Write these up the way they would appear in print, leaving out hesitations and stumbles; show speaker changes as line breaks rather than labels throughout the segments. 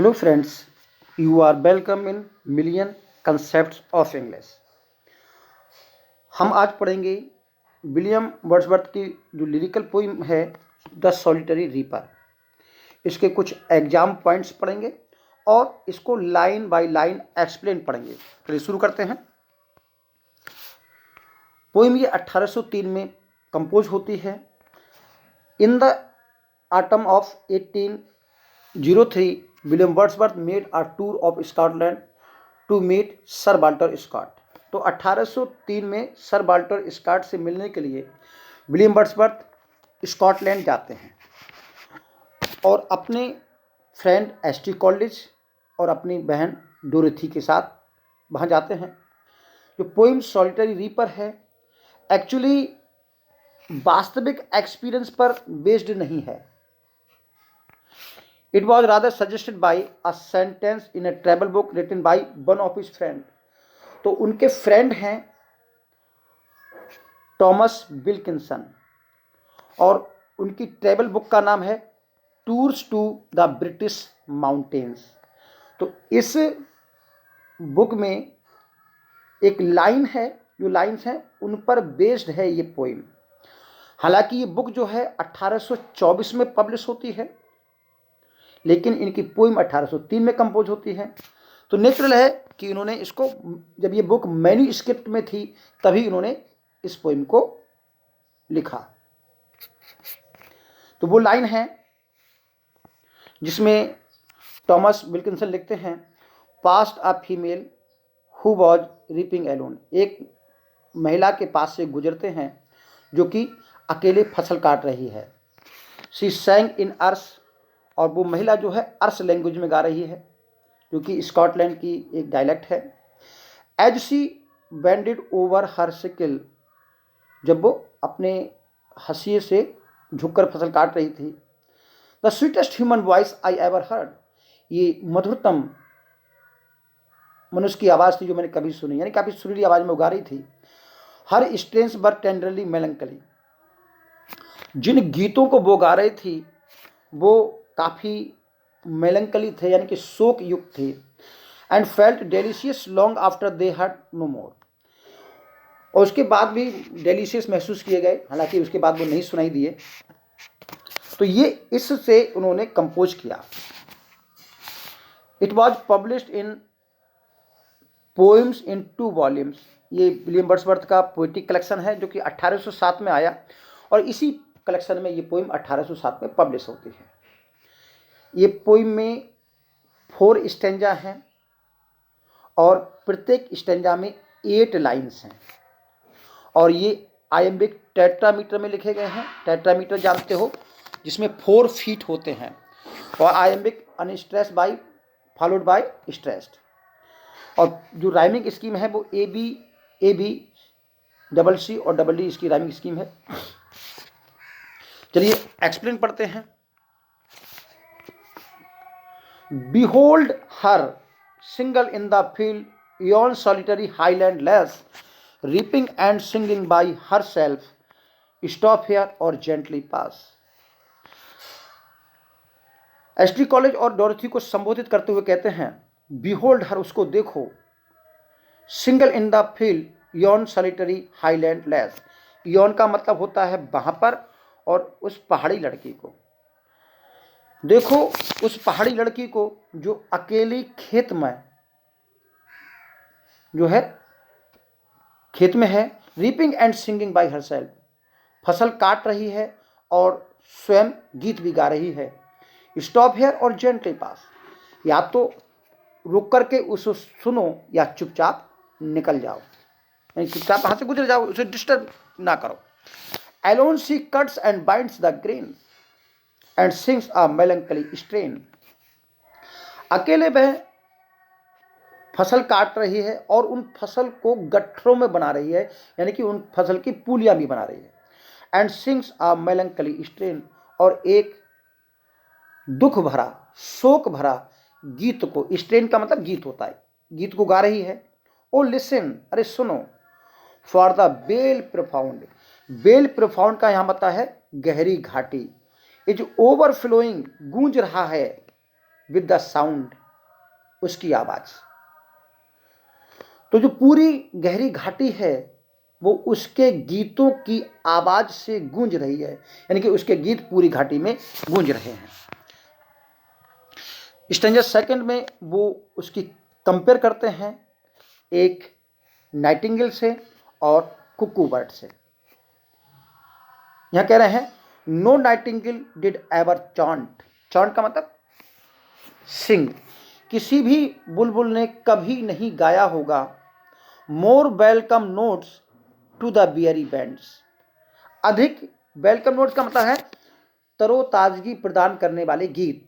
Hello friends, you are welcome in Million Concepts of English। हम आज पढ़ेंगे William Wordsworth की जो लिरिकल पोइम है द सॉलिटरी रीपर। इसके कुछ एग्जाम पॉइंट्स पढ़ेंगे और इसको लाइन बाय लाइन एक्सप्लेन पढ़ेंगे। चलिए शुरू करते हैं। पोइम ये 1803 में कंपोज होती है। In the autumn of 1803 William Wordsworth made a tour of Scotland to meet sir Walter Scott. तो 1803 में सर वाल्टर स्कॉट से मिलने के लिए विलियम वर्ड्सवर्थ स्कॉटलैंड जाते हैं और अपने फ्रेंड एसटी कॉलेज और अपनी बहन डोरेथी के साथ वहाँ जाते हैं। जो पोइम सॉलिटरी रीपर है एक्चुअली वास्तविक एक्सपीरियंस पर बेस्ड नहीं है। It was rather suggested by a sentence in a travel book written by one of his friend। तो उनके फ्रेंड हैं टॉमस विल्किंसन और उनकी ट्रैवल बुक का नाम है tours to the British mountains. तो इस बुक में एक लाइन है, जो लाइन्स हैं उन पर बेस्ड है ये पोइम। हालांकि ये बुक जो है 1824 में पब्लिश होती है, लेकिन इनकी पोइम 1803 में कंपोज होती है। तो नेचुरल है कि इन्होंने इसको, जब ये बुक मैन्यूस्क्रिप्ट में थी तभी इन्होंने इस पोइम को लिखा। तो वो लाइन है जिसमें टॉमस विल्किंसन लिखते हैं, passed a female who was reaping alone. एक महिला के पास से गुजरते हैं जो कि अकेले फसल काट रही है। शी सैंग इन अर्स, और वो महिला जो है अर्स लैंग्वेज में गा रही है जो कि स्कॉटलैंड की एक डायलेक्ट है। As she bended over her sickle, जब वो अपने हंसिए से झुककर फसल काट रही थी। The sweetest human voice I ever heard, ये मधुरतम मनुष्य की आवाज़ थी जो मैंने कभी सुनी, यानी काफ़ी सुरीली आवाज़ में वो गा रही थी। हर स्ट्रेन्स वर टेंडरली मेलंकली, जिन गीतों को वो गा रही थी वो काफ़ी मेलंकली थे, यानी कि शोक युक्त थे। And felt delicious long after they heard no more, और उसके बाद भी डेलिशियस महसूस किए गए, हालांकि उसके बाद वो नहीं सुनाई दिए। तो ये इससे उन्होंने कंपोज किया। It was published in poems in 2 volumes. ये विलियम वर्ड्सवर्थ का पोइटिक कलेक्शन है जो कि 1807 में आया, और इसी कलेक्शन में ये पोइम 1807 में पब्लिश होती है। ये पोइम में 4 स्टेंजा हैं और प्रत्येक स्टेंजा में 8 लाइन्स हैं, और ये आयम्बिक टेट्रामीटर में लिखे गए हैं। टेट्रामीटर जानते हो, जिसमें 4 फीट होते हैं, और iambic unstressed by followed by stressed. और जो राइमिंग स्कीम है वो ए बी डबल सी और डबल डी इसकी राइमिंग स्कीम है। चलिए एक्सप्लेन पढ़ते हैं। Behold her, single in the field, yon solitary highland lass, reaping and singing by herself, stop here or gently pass। ST college और डोरथी को संबोधित करते हुए कहते हैं, Behold her, उसको देखो, single in the field, yon solitary highland lass। yon का मतलब होता है वहाँ पर, और उस पहाड़ी लड़की को देखो, उस पहाड़ी लड़की को जो अकेली खेत में जो है, खेत में है। Reaping and singing by herself, फसल काट रही है और स्वयं गीत भी गा रही है। स्टॉप हियर और जेंटली पास, या तो रुक करके उसे सुनो या चुपचाप निकल जाओ, यानी चुपचाप वहाँ से गुजर जाओ, उसे डिस्टर्ब ना करो। Alone she cuts and binds the grain and sings a melancholy strain. अकेले वह फसल काट रही है और उन फसल को गट्ठरों में बना रही है, यानी कि उन फसल की पुलियां भी बना रही है। And sings a melancholy strain, और एक दुख भरा, शोक भरा गीत को, स्ट्रेन का मतलब गीत होता है, गीत को गा रही है। ओ लिसन, अरे सुनो, for the vale profound. Vale profound का यहाँ मतलब है गहरी घाटी। इज ओवरफ्लोइंग, गूंज रहा है, विद द साउंड, उसकी आवाज। तो जो पूरी गहरी घाटी है वो उसके गीतों की आवाज से गूंज रही है, यानी कि उसके गीत पूरी घाटी में गूंज रहे हैं। स्टैंजा सेकंड में वो उसकी कंपेयर करते हैं एक नाइटिंगेल से और कुकू बर्ड से। यहां कह रहे हैं नो नाइटिंगेल डिड एवर चॉन्ट, चॉन्ट का मतलब सिंग, किसी भी बुलबुल ने कभी नहीं गाया होगा more welcome notes to the weary bands, अधिक वेलकम नोट्स का मतलब है तरोताजगी प्रदान करने वाले गीत,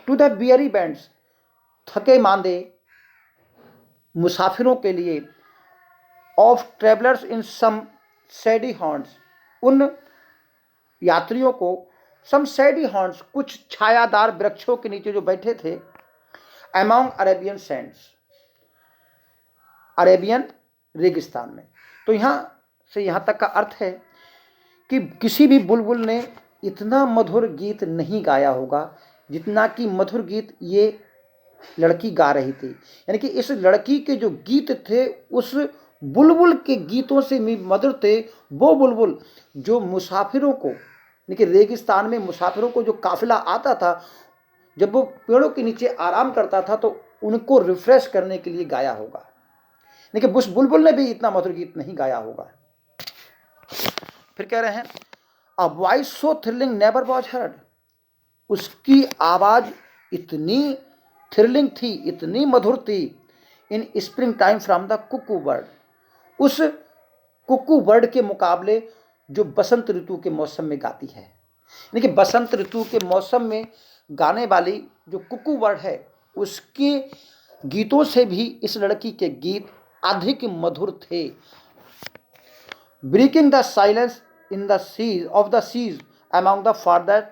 टू द बियरी बैंड्स, थके मांदे मुसाफिरों के लिए, of travellers in some shady हॉर्न्स, उन यात्रियों को, सम सैडी हॉर्न्स, कुछ छायादार वृक्षों के नीचे जो बैठे थे, अमॉन्ग अरेबियन सैंड्स, अरेबियन रेगिस्तान में। तो यहाँ से यहाँ तक का अर्थ है कि किसी भी बुलबुल ने इतना मधुर गीत नहीं गाया होगा जितना कि मधुर गीत ये लड़की गा रही थी, यानी कि इस लड़की के जो गीत थे उस बुलबुल के गीतों से भी मधुर थे। वो बुलबुल जो मुसाफिरों को, यानी कि रेगिस्तान में मुसाफिरों को जो काफिला आता था, जब वो पेड़ों के नीचे आराम करता था तो उनको रिफ्रेश करने के लिए गाया होगा, लेकिन उस बुलबुल ने भी इतना मधुर गीत नहीं गाया होगा। फिर कह रहे हैं a voice so thrilling never was heard, उसकी आवाज इतनी थ्रिलिंग थी, इतनी मधुर थी, इन spring time from the Kuku bird, उस कुकू बर्ड के मुकाबले जो बसंत ऋतु के मौसम में गाती है, यानी कि बसंत ऋतु के मौसम में गाने वाली जो कुकू बर्ड है उसके गीतों से भी इस लड़की के गीत अधिक मधुर थे। Breaking the silence in the seas of the seas among the farther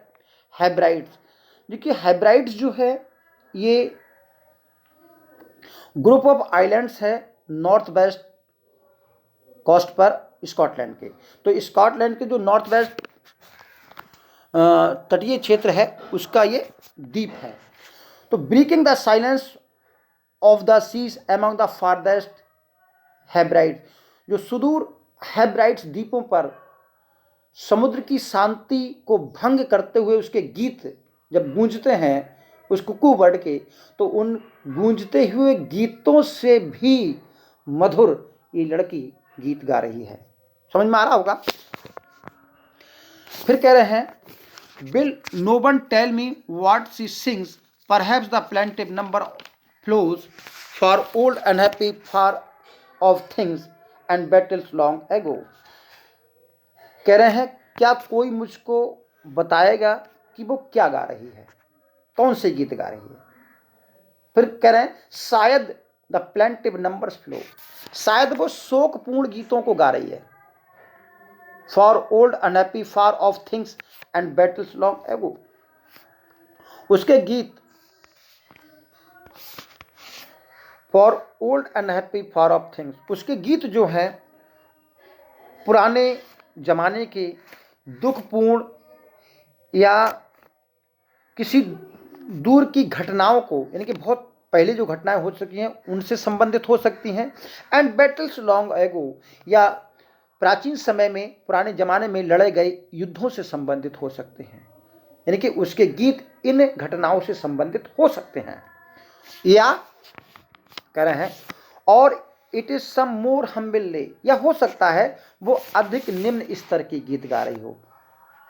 Hebrides, देखिए हेब्राइड्स जो है ये ग्रुप ऑफ आइलैंड्स है नॉर्थ वेस्ट कोस्ट पर स्कॉटलैंड के। तो स्कॉटलैंड के जो नॉर्थ वेस्ट तटीय क्षेत्र है उसका ये द्वीप है। तो breaking the silence of the seas among the farthest Hebrides, जो सुदूर हेब्राइड्स द्वीपों पर समुद्र की शांति को भंग करते हुए उसके गीत जब गूंजते हैं उस कुकू बर्ड के, तो उन गूंजते हुए गीतों से भी मधुर ये लड़की गीत गा रही है। समझ में आ रहा होगा। फिर कह रहे हैं will no one tell me what she sings, perhaps the plaintive number flows for old unhappy far off things and battles long ago. कह रहे हैं क्या कोई मुझको बताएगा कि वो क्या गा रही है, कौन से गीत गा रही है। फिर कह रहे हैं शायद द प्लेंटिव नंबर्स फ्लो, शायद वो शोकपूर्ण गीतों को गा रही है। For old unhappy far off things and battles long एगो, उसके गीत for old unhappy far off things, उसके गीत जो हैं पुराने जमाने के दुखपूर्ण या किसी दूर की घटनाओं को, यानी कि बहुत पहले जो घटनाएं हो चुकी हैं उनसे संबंधित हो सकती हैं। एंड बैटल्स लॉन्ग एगो, या प्राचीन समय में पुराने जमाने में लड़े गए युद्धों से संबंधित हो सकते हैं, यानी कि उसके गीत इन घटनाओं से संबंधित हो सकते हैं। या कह रहे हैं और इट इज सम मोर हम्बिल ले, या हो सकता है वो अधिक निम्न स्तर की गीत गा रही हो।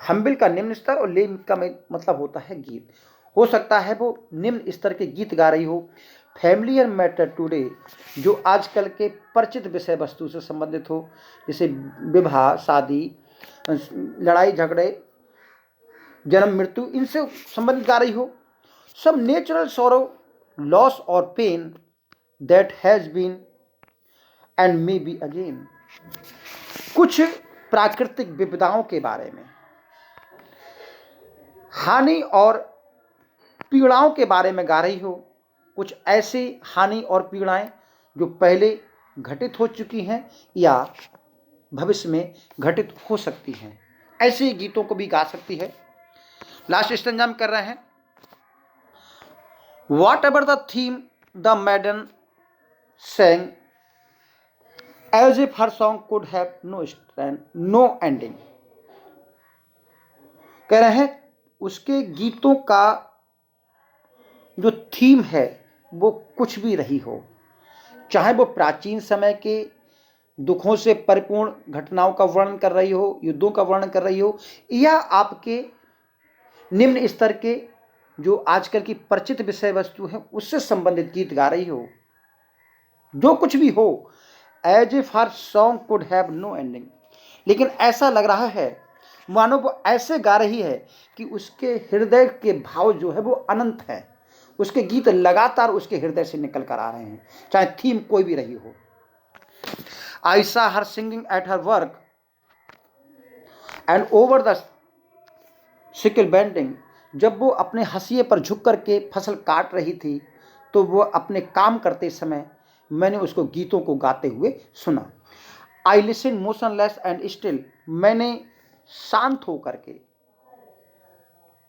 हम्बिल का निम्न स्तर और ले का मतलब होता है गीत। हो सकता है वो निम्न स्तर के गीत गा रही हो। फैमिलियर मैटर टुडे, जो आजकल के परिचित विषय वस्तु से संबंधित हो, जैसे विवाह, शादी, लड़ाई झगड़े, जन्म मृत्यु, इनसे संबंधित गा रही हो। सम नेचुरल सॉरो, लॉस और pain that has been and may be again, कुछ प्राकृतिक विपदाओं के बारे में, हानि और पीड़ाओं के बारे में गा रही हो। कुछ ऐसी हानि और पीड़ाएं जो पहले घटित हो चुकी हैं या भविष्य में घटित हो सकती हैं, ऐसे गीतों को भी गा सकती है। लास्ट स्टेंजा में कर रहे हैं what ever the theme the मैडन sang as if her song could have no strand, no ending। कह रहे हैं उसके गीतों का जो थीम है वो कुछ भी रही हो, चाहे वो प्राचीन समय के दुखों से परिपूर्ण घटनाओं का वर्णन कर रही हो, युद्धों का वर्णन कर रही हो, या आपके निम्न स्तर के जो आजकल की परिचित विषय वस्तु है उससे संबंधित गीत गा रही हो, जो कुछ भी हो, as if her song could have no ending. लेकिन ऐसा लग रहा है मानो वो ऐसे गा रही है कि उसके हृदय के भाव जो है वो अनंत है, उसके गीत लगातार उसके हृदय से निकल कर आ रहे हैं, चाहे थीम कोई भी रही हो। I saw her singing at her work and over the sickle bending. जब वो अपने हंसिए पर झुक करके फसल काट रही थी तो वो अपने काम करते समय मैंने उसको गीतों को गाते हुए सुना। I listen motionless and still. मैंने शांत होकर के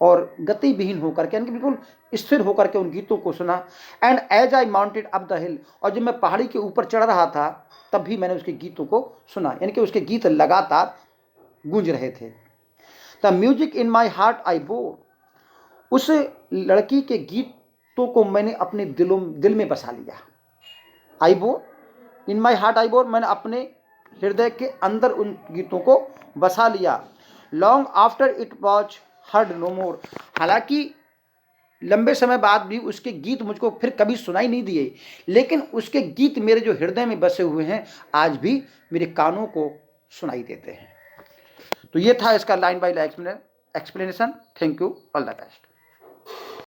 और गतिविहीन होकर के, यानी कि बिल्कुल स्थिर होकर के उन गीतों को सुना। And as I mounted up the hill. और जब मैं पहाड़ी के ऊपर चढ़ रहा था तब भी मैंने उसके गीतों को सुना, यानी कि उसके गीत लगातार गूंज रहे थे। The music in my heart I bore. उस लड़की के गीतों को मैंने अपने दिल में बसा लिया। I bore in my heart I bore, मैंने अपने हृदय के अंदर उन गीतों को बसा लिया। Long after it was heard no more. हालांकि लंबे समय बाद भी उसके गीत मुझको फिर कभी सुनाई नहीं दिए, लेकिन उसके गीत मेरे जो हृदय में बसे हुए हैं आज भी मेरे कानों को सुनाई देते हैं। तो ये था इसका line by line explanation. Thank you, all the best.